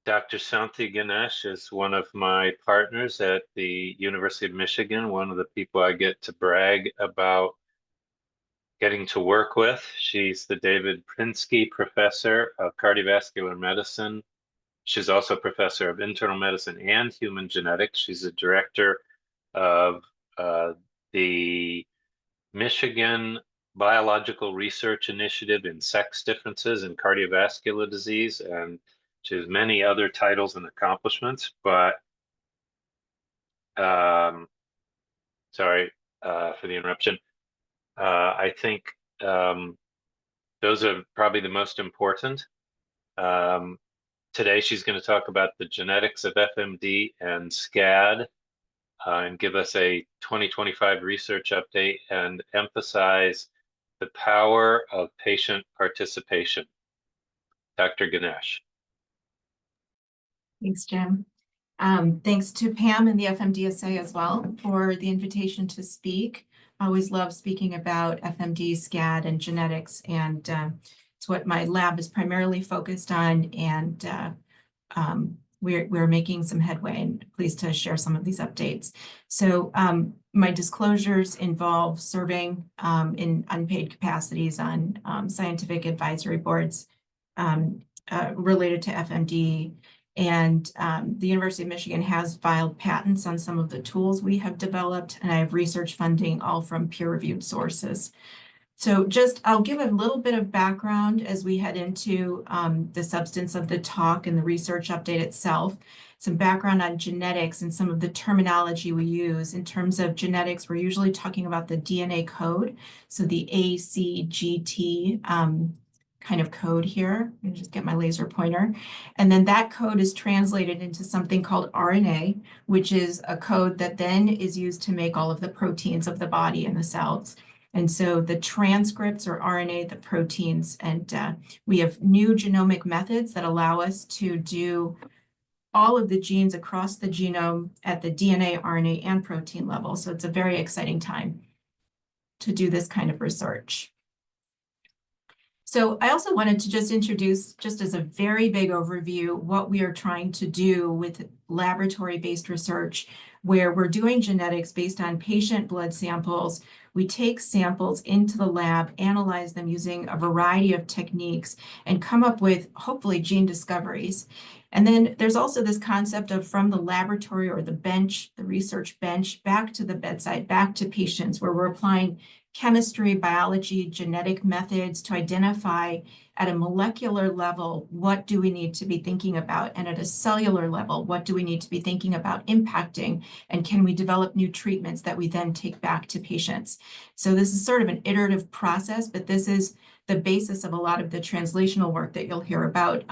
Dr. Santhi Ganesh is one of my partners at the University of Michigan, one of the people I get to brag about getting to work with. She's the David Pinsky Professor of Cardiovascular Medicine. She's also a professor of internal medicine and human genetics. She's a director of the Michigan Biological Research Initiative in Sex Differences in Cardiovascular Disease, and she has many other titles and accomplishments. But sorry for the interruption. I think those are probably the most important. Today, she's going to talk about the genetics of FMD and SCAD and give us a 2025 research update and emphasize the power of patient participation. Dr. Ganesh. Thanks, Jim. Thanks to Pam and the FMDSA as well for the invitation to speak. I always love speaking about FMD, SCAD, and genetics, and it's what my lab is primarily focused on, and we're making some headway, and pleased to share some of these updates. So my disclosures involve serving in unpaid capacities on scientific advisory boards related to FMD. And the University of Michigan has filed patents on some of the tools we have developed, and I have research funding all from peer-reviewed sources. So I'll give a little bit of background as we head into the substance of the talk and the research update itself. Some background on genetics and some of the terminology we use. In terms of genetics, we're usually talking about the DNA code, so the ACGT kind of code here. Let me just get my laser pointer. And then that code is translated into something called RNA, which is a code that then is used to make all of the proteins of the body and the cells. And so the transcripts or RNA, the proteins, and we have new genomic methods that allow us to do all of the genes across the genome at the DNA, RNA, and protein level. So it's a very exciting time to do this kind of research. So I also wanted to just introduce, just as a very big overview, what we are trying to do with laboratory-based research, where we're doing genetics based on patient blood samples. We take samples into the lab, analyze them using a variety of techniques, and come up with, hopefully, gene discoveries. And then there's also this concept of from the laboratory or the bench, the research bench, back to the bedside, back to patients, where we're applying chemistry, biology, genetic methods to identify at a molecular level, what do we need to be thinking about? And at a cellular level, what do we need to be thinking about impacting? And can we develop new treatments that we then take back to patients? So this is sort of an iterative process, but this is the basis of a lot of the translational work that you'll hear about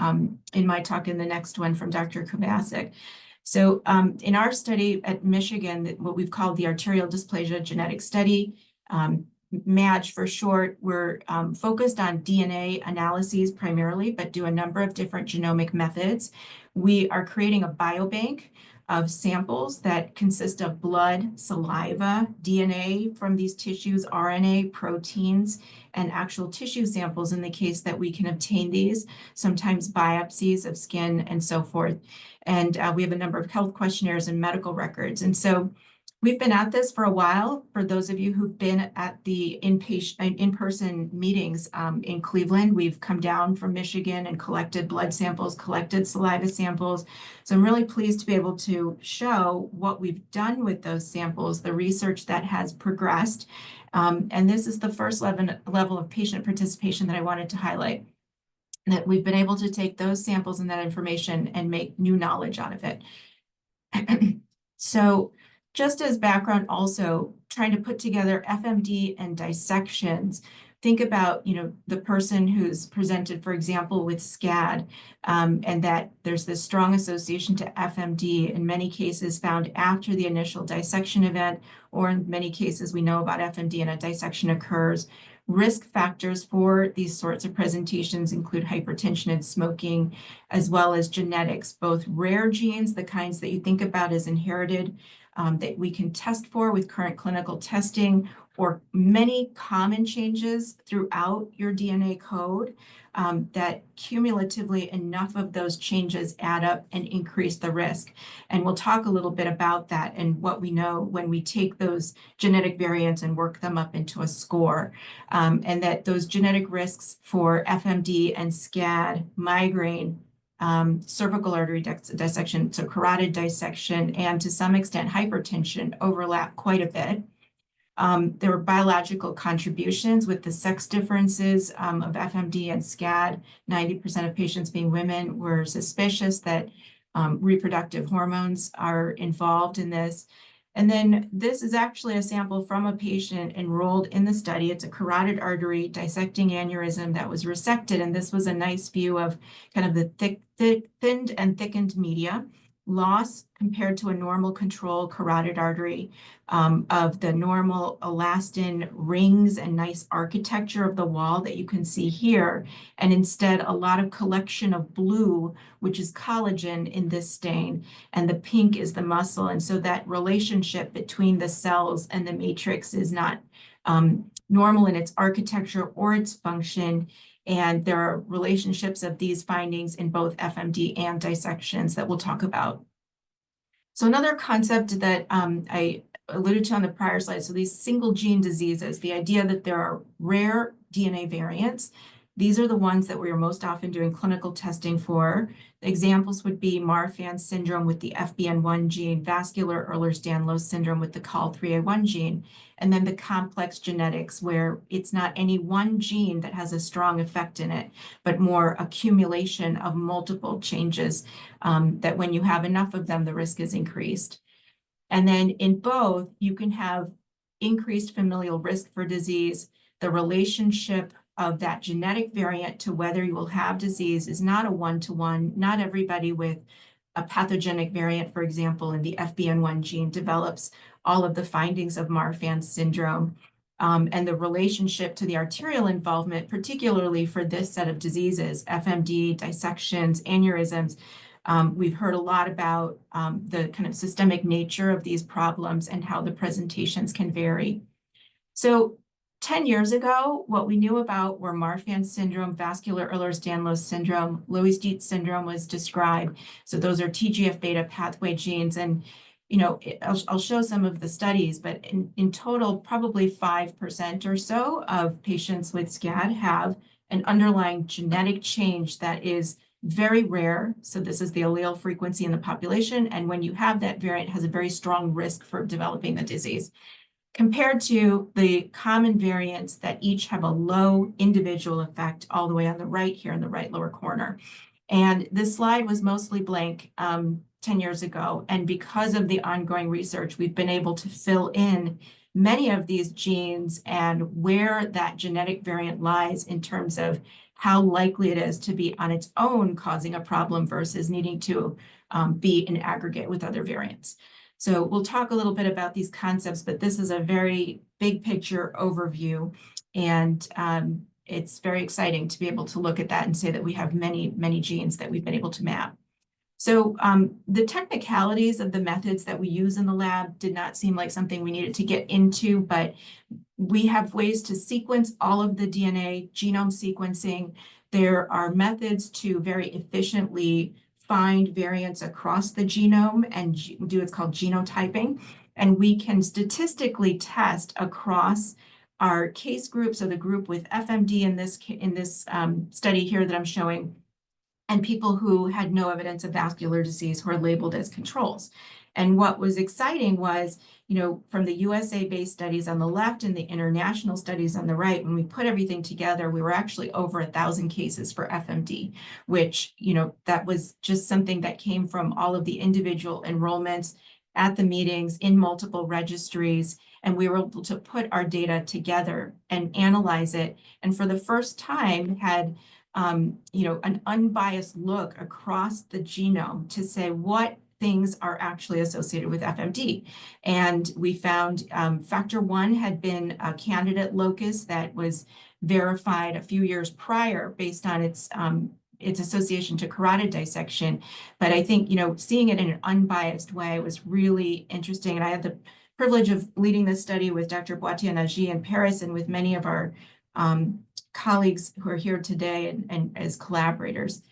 in my talk in the next one from Dr. Kovacic. So in our study at Michigan, what we've called the Arterial Dysplasia Genetic Study, MADGE for short, we're focused on DNA analyses primarily, but do a number of different genomic methods. We are creating a biobank of samples that consist of blood, saliva, DNA from these tissues, RNA, proteins, and actual tissue samples in the case that we can obtain these, sometimes biopsies of skin and so forth. And we have a number of health questionnaires and medical records. And so we've been at this for a while. For those of you who've been at the in-person meetings in Cleveland, we've come down from Michigan and collected blood samples, collected saliva samples. So I'm really pleased to be able to show what we've done with those samples, the research that has progressed. And this is the first level of patient participation that I wanted to highlight, that we've been able to take those samples and that information and make new knowledge out of it. So just as background, also trying to put together FMD and dissections. Think about, the person who's presented, for example, with SCAD, and that there's this strong association to FMD in many cases found after the initial dissection event, or in many cases we know about FMD and a dissection occurs. Risk factors for these sorts of presentations include hypertension and smoking, as well as genetics, both rare genes, the kinds that you think about as inherited, that we can test for with current clinical testing, or many common changes throughout your DNA code, that cumulatively enough of those changes add up and increase the risk. And we'll talk a little bit about that and what we know when we take those genetic variants and work them up into a score. And that those genetic risks for FMD and SCAD, migraine, cervical artery dissection, so carotid dissection, and to some extent hypertension overlap quite a bit. There were biological contributions with the sex differences of FMD and SCAD. 90% of patients being women were suspicious that reproductive hormones are involved in this. And then this is actually a sample from a patient enrolled in the study. It's a carotid artery dissecting aneurysm that was resected. And this was a nice view of kind of the thinned and thickened media loss compared to a normal control carotid artery, of the normal elastin rings and nice architecture of the wall that you can see here. And instead, a lot of collection of blue, which is collagen in this stain, and the pink is the muscle. And so that relationship between the cells and the matrix is not normal in its architecture or its function. And there are relationships of these findings in both FMD and dissections that we'll talk about. So another concept that I alluded to on the prior slide, so these single gene diseases, the idea that there are rare DNA variants. These are the ones that we are most often doing clinical testing for. Examples would be Marfan syndrome with the FBN1 gene, vascular Ehlers-Danlos syndrome with the COL3A1 gene, and then the complex genetics where it's not any one gene that has a strong effect in it, but more accumulation of multiple changes, that when you have enough of them, the risk is increased. And then in both, you can have increased familial risk for disease. The relationship of that genetic variant to whether you will have disease is not a one-to-one. Not everybody with a pathogenic variant, for example, in the FBN1 gene develops all of the findings of Marfan syndrome. And the relationship to the arterial involvement, particularly for this set of diseases, FMD, dissections, aneurysms. We've heard a lot about the kind of systemic nature of these problems and how the presentations can vary. So 10 years ago, what we knew about were Marfan syndrome, vascular Ehlers-Danlos syndrome, Loeys-Dietz syndrome was described. So those are TGF-beta pathway genes. And, you know, I'll show some of the studies, but in total, probably 5% or so of patients with SCAD have an underlying genetic change that is very rare. So this is the allele frequency in the population. And when you have that variant, it has a very strong risk for developing the disease, compared to the common variants that each have a low individual effect all the way on the right here in the right lower corner. And this slide was mostly blank 10 years ago. And because of the ongoing research, we've been able to fill in many of these genes and where that genetic variant lies in terms of how likely it is to be on its own causing a problem versus needing to be in aggregate with other variants. So we'll talk a little bit about these concepts, but this is a very big picture overview. And it's very exciting to be able to look at that and say that we have many, many genes that we've been able to map. So the technicalities of the methods that we use in the lab did not seem like something we needed to get into, but we have ways to sequence all of the DNA, genome sequencing. There are methods to very efficiently find variants across the genome and do what's called genotyping. And we can statistically test across our case groups, so the group with FMD in this study here that I'm showing, and people who had no evidence of vascular disease who are labeled as controls. And what was exciting was, you know, from the USA-based studies on the left and the international studies on the right, when we put everything together, we were actually over 1,000 cases for FMD, which, you know, that was just something that came from all of the individual enrollments at the meetings in multiple registries. And we were able to put our data together and analyze it. And for the first time had, you know, an unbiased look across the genome to say what things are actually associated with FMD. And we found factor 1 had been a candidate locus that was verified a few years prior based on its association to carotid dissection. But I think, you know, seeing it in an unbiased way was really interesting. And I had the privilege of leading this study with Dr. Boitier-Nagy in Paris and with many of our colleagues who are here today and as collaborators.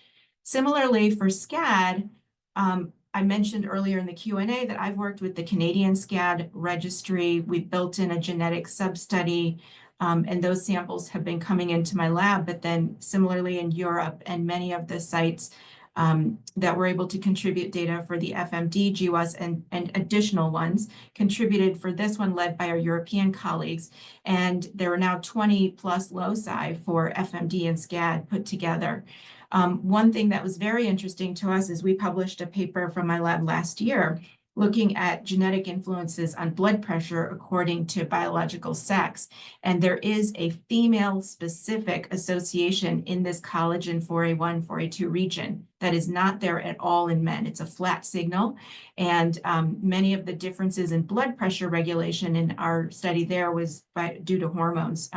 Similarly, for SCAD, I mentioned earlier in the Q&A that I've worked with the Canadian SCAD registry. We've built in a genetic sub-study, and those samples have been coming into my lab, but then similarly in Europe and many of the sites that were able to contribute data for the FMD, GWAS, and additional ones contributed for this one led by our European colleagues. And there are now 20 plus loci for FMD and SCAD put together. One thing that was very interesting to us is we published a paper from my lab last year looking at genetic influences on blood pressure according to biological sex. And there is a female-specific association in this collagen 4A1, 4A2 region that is not there at all in men. It's a flat signal. And many of the differences in blood pressure regulation in our study there was due to hormones,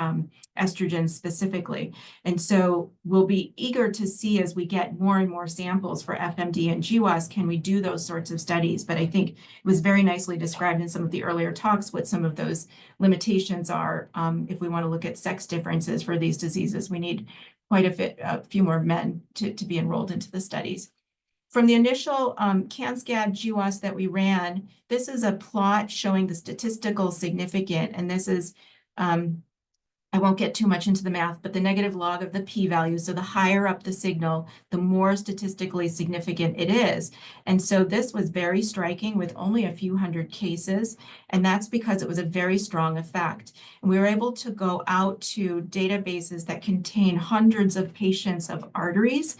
estrogen specifically. And so we'll be eager to see as we get more and more samples for FMD and GWAS, can we do those sorts of studies? But I think it was very nicely described in some of the earlier talks what some of those limitations are. If we want to look at sex differences for these diseases, we need quite a few more men to be enrolled into the studies. From the initial CanSCAD GWAS that we ran, this is a plot showing the statistical significant, and this is I won't get too much into the math, but the negative log of the p-value. So the higher up the signal, the more statistically significant it is. And so this was very striking with only a few hundred cases. And that's because it was a very strong effect. And we were able to go out to databases that contain hundreds of patients of arteries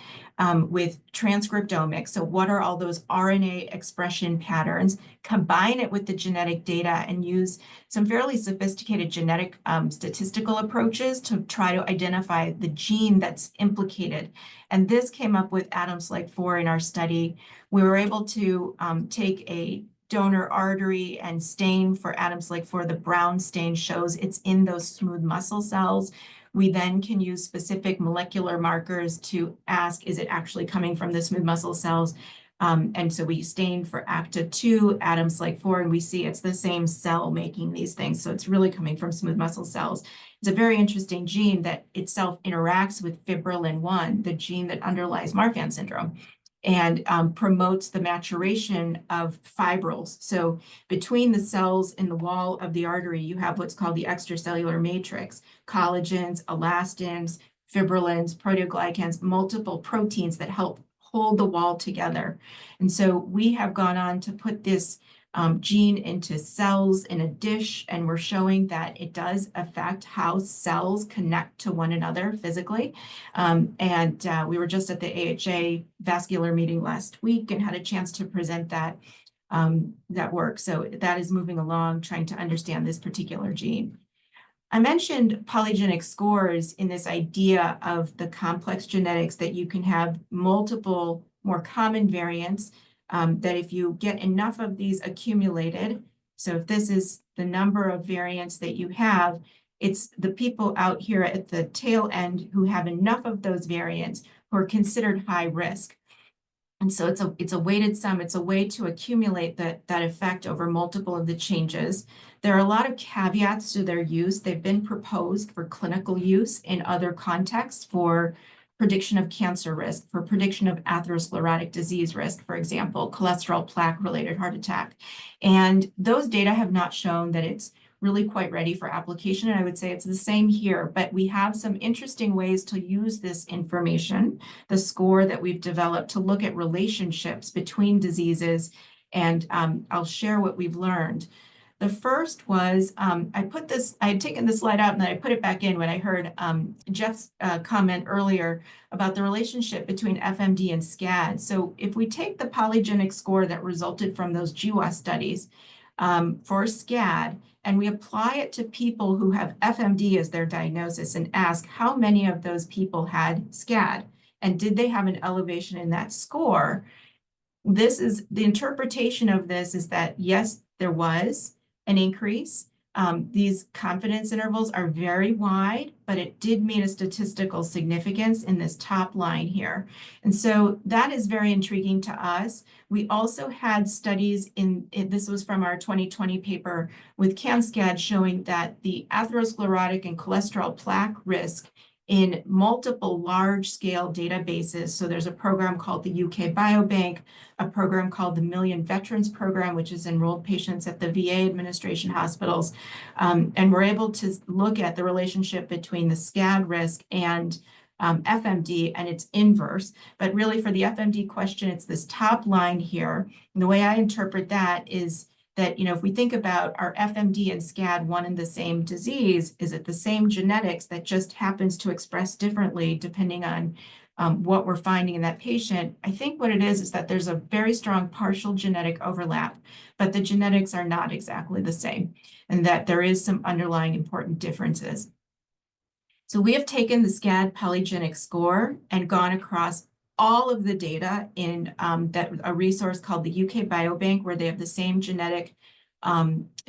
with transcriptomics. So what are all those RNA expression patterns? Combine it with the genetic data and use some fairly sophisticated genetic statistical approaches to try to identify the gene that's implicated. And this came up with Adams-like 4 in our study. We were able to take a donor artery and stain for Adams-like 4. The brown stain shows it's in those smooth muscle cells. We then can use specific molecular markers to ask, is it actually coming from the smooth muscle cells? And so we stained for ACTA2, Adams-like 4, and we see it's the same cell making these things. So it's really coming from smooth muscle cells. It's a very interesting gene that itself interacts with fibrillin-1, the gene that underlies Marfan syndrome, and promotes the maturation of fibrils. So between the cells in the wall of the artery, you have what's called the extracellular matrix, collagens, elastins, fibrillins, proteoglycans, multiple proteins that help hold the wall together. And so we have gone on to put this gene into cells in a dish, and we're showing that it does affect how cells connect to one another physically. We were just at the AHA vascular meeting last week and had a chance to present that work. So that is moving along, trying to understand this particular gene. I mentioned polygenic scores in this idea of the complex genetics that you can have multiple more common variants, that if you get enough of these accumulated, so if this is the number of variants that you have, it's the people out here at the tail end who have enough of those variants who are considered high risk. And so it's a weighted sum. It's a way to accumulate that effect over multiple of the changes. There are a lot of caveats to their use. They've been proposed for clinical use in other contexts for prediction of cancer risk, for prediction of atherosclerotic disease risk, for example, cholesterol plaque-related heart attack. And those data have not shown that it's really quite ready for application. And I would say it's the same here, but we have some interesting ways to use this information, the score that we've developed to look at relationships between diseases. And I'll share what we've learned. The first was, I had taken this slide out and then I put it back in when I heard Jeff's comment earlier about the relationship between FMD and SCAD. So if we take the polygenic score that resulted from those GWAS studies for SCAD, and we apply it to people who have FMD as their diagnosis and ask how many of those people had SCAD, and did they have an elevation in that score? This is the interpretation of this is that yes, there was an increase, These confidence intervals are very wide, but it did meet a statistical significance in this top line here. And so that is very intriguing to us. We also had studies this was from our 2020 paper with SCAD showing that the atherosclerotic and cholesterol plaque risk in multiple large-scale databases. So there's a program called the UK Biobank, a program called the Million Veterans Program, which is enrolled patients at the VA administration hospitals. And we're able to look at the relationship between the SCAD risk and FMD and its inverse. But really for the FMD question, it's this top line here. And the way I interpret that is that, if we think about our FMD and SCAD, one and the same disease, is it the same genetics that just happens to express differently depending on what we're finding in that patient? I think what it is that there's a very strong partial genetic overlap, but the genetics are not exactly the same, and that there is some underlying important differences. So we have taken the SCAD polygenic score and gone across all of the data in a resource called the UK Biobank, where they have the same genetic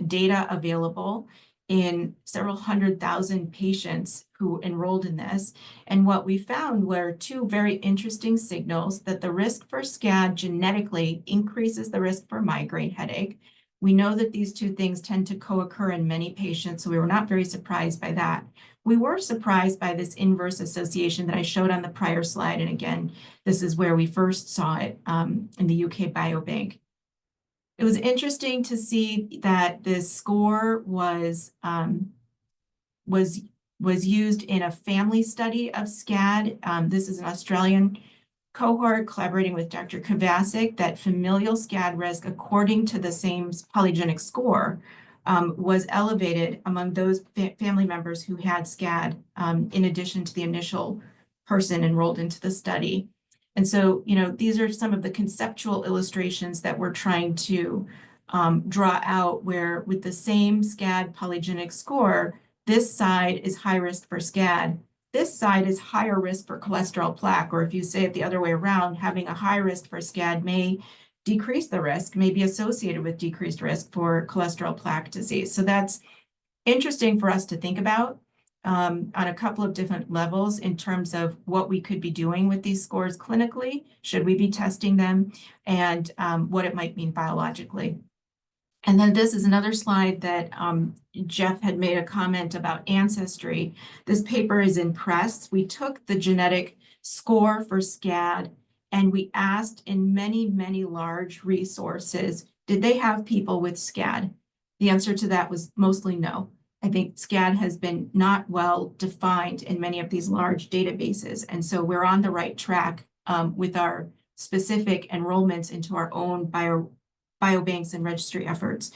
data available in several 100,000 patients who enrolled in this. And what we found were two very interesting signals: that the risk for SCAD genetically increases the risk for migraine headache. We know that these two things tend to co-occur in many patients, so we were not very surprised by that. We were surprised by this inverse association that I showed on the prior slide. And again, this is where we first saw it in the UK Biobank. It was interesting to see that this score was used in a family study of SCAD. This is an Australian cohort collaborating with Dr. Kovacic, that familial SCAD risk, according to the same polygenic score, was elevated among those family members who had SCAD, in addition to the initial person enrolled into the study. And so, these are some of the conceptual illustrations that we're trying to draw out, where with the same SCAD polygenic score, this side is high risk for SCAD. This side is higher risk for cholesterol plaque, or if you say it the other way around, having a high risk for SCAD may decrease the risk, may be associated with decreased risk for cholesterol plaque disease. So that's interesting for us to think about on a couple of different levels in terms of what we could be doing with these scores clinically, should we be testing them, and what it might mean biologically. And then this is another slide that Jeff had made a comment about ancestry. This paper is in press. We took the genetic score for SCAD and we asked in many, many large resources, did they have people with SCAD? The answer to that was mostly no. I think SCAD has been not well defined in many of these large databases. And so we're on the right track with our specific enrollments into our own biobanks and registry efforts.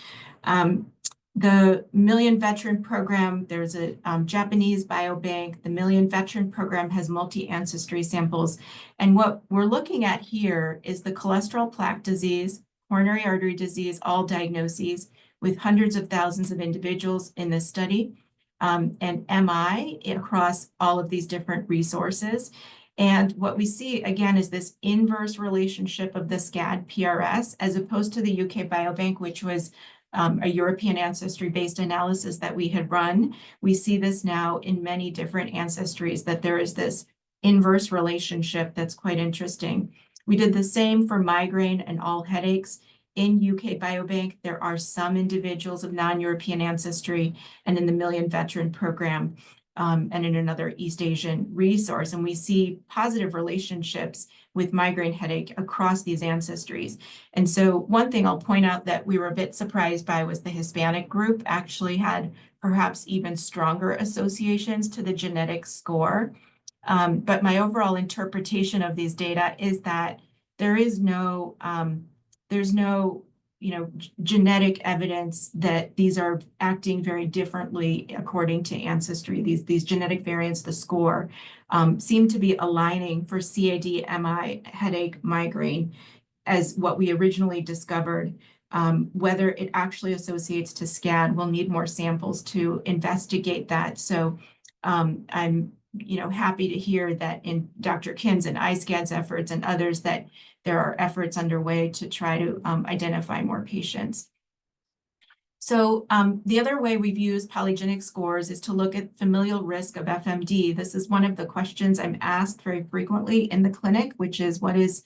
The Million Veteran Program, there's a Japanese biobank. The Million Veteran Program has multi-ancestry samples. And what we're looking at here is the cholesterol plaque disease, coronary artery disease, all diagnoses, with hundreds of thousands of individuals in this study, and MI across all of these different resources. And what we see, again, is this inverse relationship of the SCAD PRS, as opposed to the UK Biobank, which was a European ancestry-based analysis that we had run. We see this now in many different ancestries, that there is this inverse relationship that's quite interesting. We did the same for migraine and all headaches. In UK Biobank, there are some individuals of non-European ancestry, and in the Million Veteran Program, and in another East Asian resource. And we see positive relationships with migraine headache across these ancestries. And so one thing I'll point out that we were a bit surprised by was the Hispanic group actually had perhaps even stronger associations to the genetic score. But my overall interpretation of these data is that there's no genetic evidence that these are acting very differently according to ancestry. These genetic variants, the score, seem to be aligning for CAD, MI, headache, migraine, as what we originally discovered. Whether it actually associates to SCAD, we'll need more samples to investigate that. So I'm happy to hear that in Dr. Kim's and iSCAD's efforts and others, that there are efforts underway to try to identify more patients. So the other way we've used polygenic scores is to look at familial risk of FMD. This is one of the questions I'm asked very frequently in the clinic, which is what is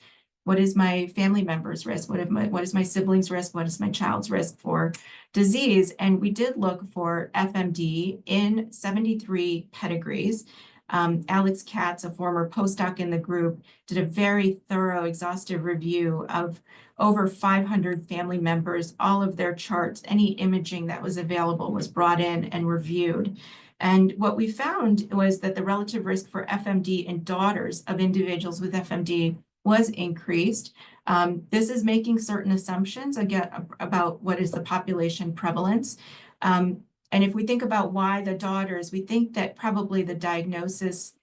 my family member's risk? What is my sibling's risk? What is my child's risk for disease? And we did look for FMD in 73 pedigrees. Alex Katz, a former postdoc in the group, did a very thorough, exhaustive review of over 500 family members, all of their charts, any imaging that was available was brought in and reviewed. And what we found was that the relative risk for FMD in daughters of individuals with FMD was increased. This is making certain assumptions again about what is the population prevalence. And if we think about why the daughters, we think that probably the diagnosis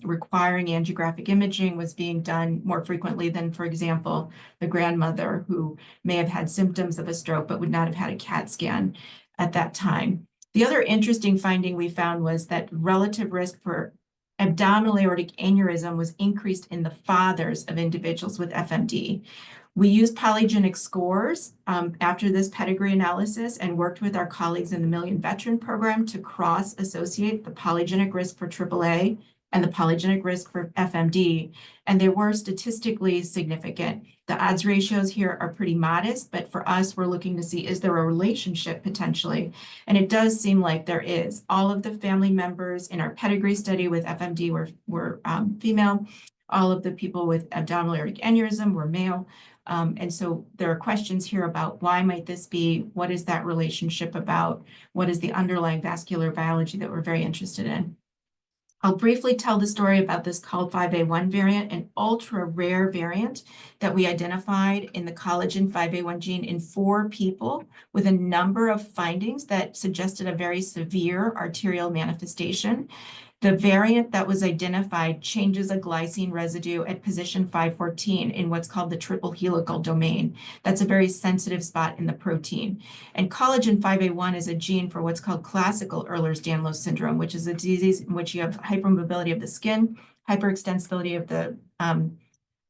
requiring angiographic imaging was being done more frequently than, for example, the grandmother who may have had symptoms of a stroke but would not have had a CAT scan at that time. The other interesting finding we found was that relative risk for abdominal aortic aneurysm was increased in the fathers of individuals with FMD. We used polygenic scores after this pedigree analysis and worked with our colleagues in the Million Veteran Program to cross-associate the polygenic risk for AAA and the polygenic risk for FMD, and they were statistically significant. The odds ratios here are pretty modest, but for us, we're looking to see, is there a relationship potentially? And it does seem like there is. All of the family members in our pedigree study with FMD were female. All of the people with abdominal aortic aneurysm were male. And so there are questions here about why might this be? What is that relationship about? What is the underlying vascular biology that we're very interested in? I'll briefly tell the story about this called 5A1 variant, an ultra rare variant that we identified in the collagen 5A1 gene in 4 people with a number of findings that suggested a very severe arterial manifestation. The variant that was identified changes a glycine residue at position 514 in what's called the triple helical domain. That's a very sensitive spot in the protein. And collagen 5A1 is a gene for what's called classical Ehlers-Danlos syndrome, which is a disease in which you have hypermobility of the skin, hyperextensibility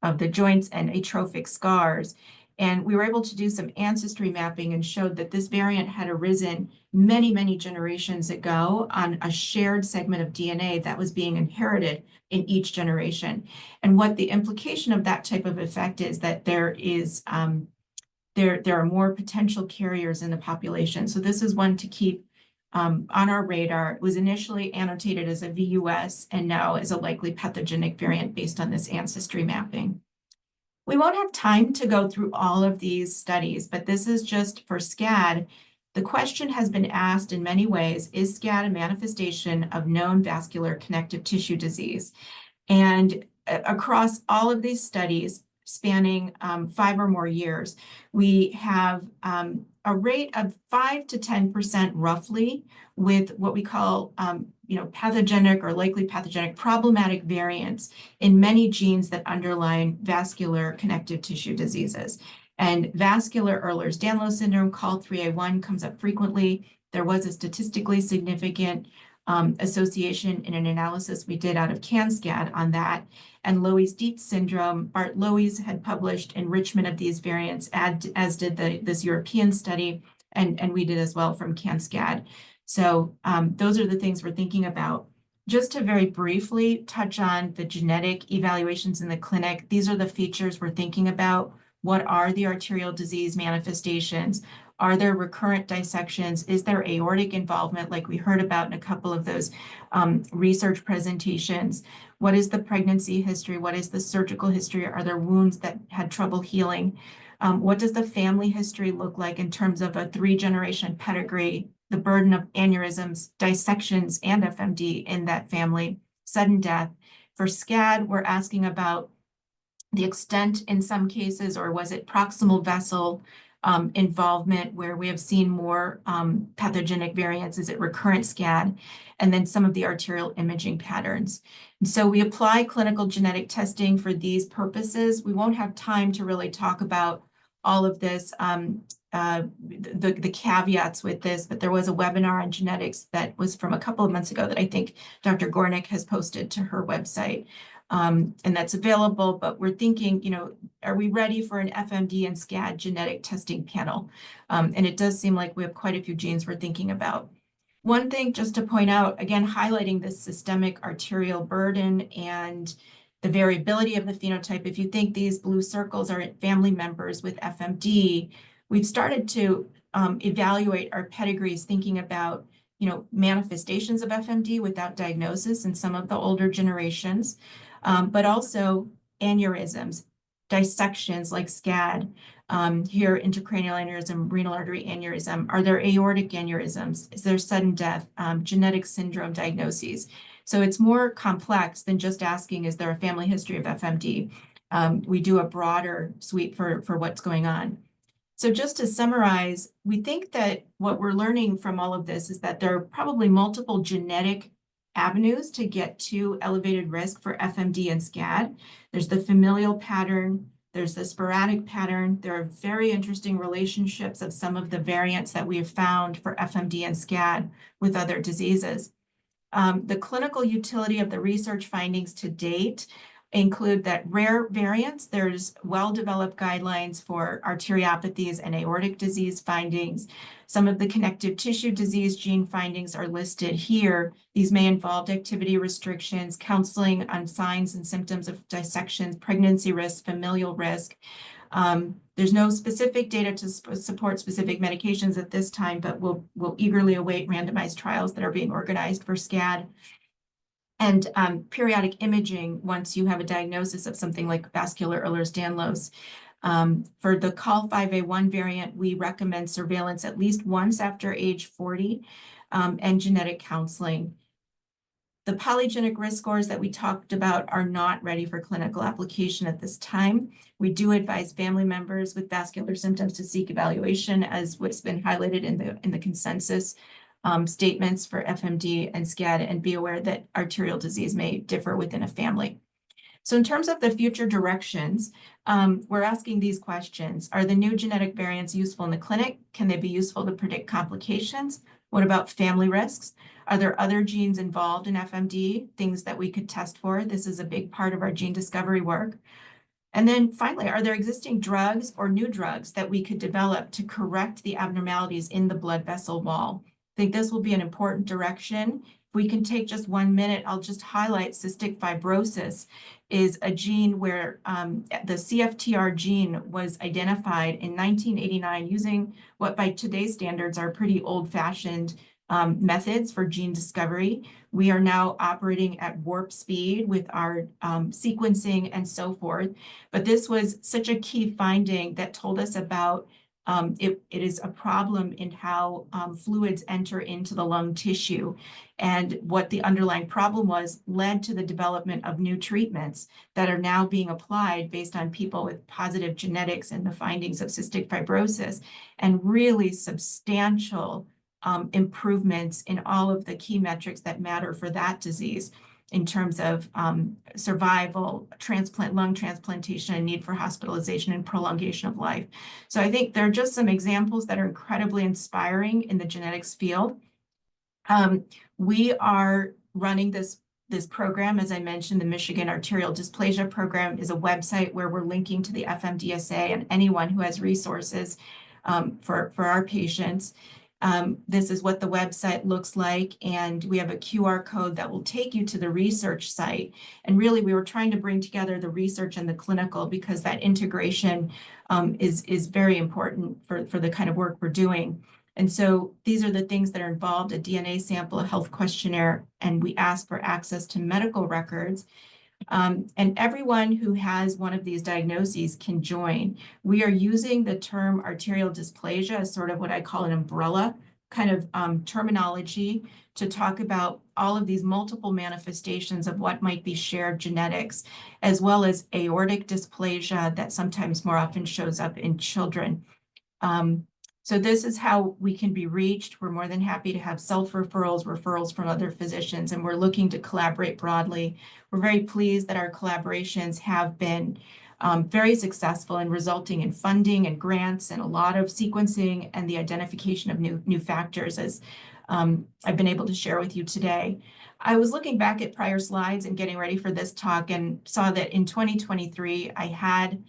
of the joints, and atrophic scars. And we were able to do some ancestry mapping and showed that this variant had arisen many, many generations ago on a shared segment of DNA that was being inherited in each generation. And what the implication of that type of effect is that there are more potential carriers in the population. So this is one to keep on our radar. It was initially annotated as a VUS and now is a likely pathogenic variant based on this ancestry mapping. We won't have time to go through all of these studies, but this is just for SCAD. The question has been asked in many ways, is SCAD a manifestation of known vascular connective tissue disease? And across all of these studies spanning 5 or more years, we have a rate of 5 to 10% roughly with what we call pathogenic or likely pathogenic problematic variants in many genes that underlie vascular connective tissue diseases. And vascular Ehlers-Danlos syndrome, called 3A1, comes up frequently. There was a statistically significant association in an analysis we did out of SCAD on that. And Loeys-Dietz syndrome, Bart Loeys had published enrichment of these variants, as did this European study, and we did as well from SCAD. So those are the things we're thinking about. Just to very briefly touch on the genetic evaluations in the clinic, these are the features we're thinking about. What are the arterial disease manifestations? Are there recurrent dissections? Is there aortic involvement like we heard about in a couple of those research presentations? What is the pregnancy history? What is the surgical history? Are there wounds that had trouble healing? What does the family history look like in terms of a 3-generation pedigree, the burden of aneurysms, dissections, and FMD in that family, sudden death? For SCAD, we're asking about the extent in some cases, or was it proximal vessel involvement where we have seen more pathogenic variants? Is it recurrent SCAD? And then some of the arterial imaging patterns. And so we apply clinical genetic testing for these purposes. We won't have time to really talk about all of this, the caveats with this, but there was a webinar on genetics that was from a couple of months ago that I think Dr. Gornick has posted to her website. And that's available, but we're thinking, are we ready for an FMD and SCAD genetic testing panel? And it does seem like we have quite a few genes we're thinking about. One thing just to point out, again, highlighting this systemic arterial burden and the variability of the phenotype. If you think these blue circles are family members with FMD, we've started to evaluate our pedigrees thinking about, manifestations of FMD without diagnosis in some of the older generations, but also aneurysms, dissections like SCAD, here intracranial aneurysm, renal artery aneurysm. Are there aortic aneurysms? Is there sudden death, genetic syndrome diagnoses? So it's more complex than just asking, is there a family history of FMD? We do a broader sweep for what's going on. So just to summarize, we think that what we're learning from all of this is that there are probably multiple genetic avenues to get to elevated risk for FMD and SCAD. There's the familial pattern, there's the sporadic pattern. There are very interesting relationships of some of the variants that we have found for FMD and SCAD with other diseases. The clinical utility of the research findings to date include that rare variants, there's well-developed guidelines for arteriopathies and aortic disease findings. Some of the connective tissue disease gene findings are listed here. These may involve activity restrictions, counseling on signs and symptoms of dissections, pregnancy risk, familial risk. There's no specific data to support specific medications at this time, but we'll eagerly await randomized trials that are being organized for SCAD. And periodic imaging once you have a diagnosis of something like vascular Ehlers-Danlos. For the COL5A1 variant, we recommend surveillance at least once after age 40 and genetic counseling. The polygenic risk scores that we talked about are not ready for clinical application at this time. We do advise family members with vascular symptoms to seek evaluation, as what's been highlighted in the consensus statements for FMD and SCAD, and be aware that arterial disease may differ within a family. So in terms of the future directions, we're asking these questions. Are the new genetic variants useful in the clinic? Can they be useful to predict complications? What about family risks? Are there other genes involved in FMD, things that we could test for? This is a big part of our gene discovery work. And then finally, are there existing drugs or new drugs that we could develop to correct the abnormalities in the blood vessel wall? I think this will be an important direction. If we can take just 1 minute, I'll just highlight cystic fibrosis is a gene where the CFTR gene was identified in 1989 using what by today's standards are pretty old-fashioned methods for gene discovery. We are now operating at warp speed with our sequencing and so forth. But this was such a key finding that told us about it is a problem in how fluids enter into the lung tissue. And what the underlying problem was led to the development of new treatments that are now being applied based on people with positive genetics and the findings of cystic fibrosis, and really substantial improvements in all of the key metrics that matter for that disease in terms of survival, lung transplantation, and need for hospitalization and prolongation of life. So I think there are just some examples that are incredibly inspiring in the genetics field. We are running this program, as I mentioned. The Michigan Arterial Dysplasia Program is a website where we're linking to the FMDSA and anyone who has resources for our patients. This is what the website looks like, and we have a QR code that will take you to the research site. And really, we were trying to bring together the research and the clinical, because that integration is very important for the kind of work we're doing. And so these are the things that are involved: a DNA sample, a health questionnaire, and we ask for access to medical records. And everyone who has one of these diagnoses can join. We are using the term arterial dysplasia as sort of what I call an umbrella kind of terminology to talk about all of these multiple manifestations of what might be shared genetics, as well as aortic dysplasia that sometimes more often shows up in children. So this is how we can be reached. We're more than happy to have referrals from other physicians, and we're looking to collaborate broadly. We're very pleased that our collaborations have been very successful in resulting in funding and grants and a lot of sequencing and the identification of new factors, as I've been able to share with you today. I was looking back at prior slides and getting ready for this talk and saw that in 2023, I had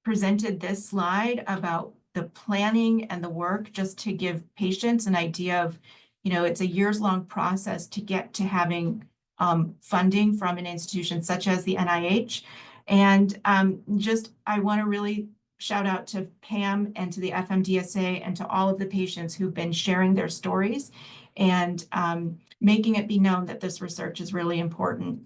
presented this slide about the planning and the work just to give patients an idea of, it's a years-long process to get to having funding from an institution such as the NIH. And I want to really shout out to Pam and to the FMDSA and to all of the patients who've been sharing their stories and making it be known that this research is really important.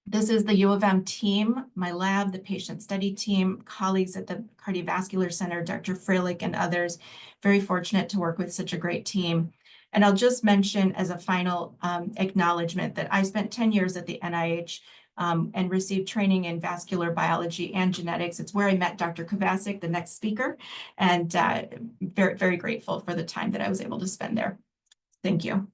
This is the U of M team, my lab, the patient study team, colleagues at the Cardiovascular Center, Dr. Freilich and others. Very fortunate to work with such a great team. And I'll just mention as a final acknowledgement that I spent 10 years at the NIH and received training in vascular biology and genetics. It's where I met Dr. Kovacic, the next speaker, and very, very grateful for the time that I was able to spend there. Thank you.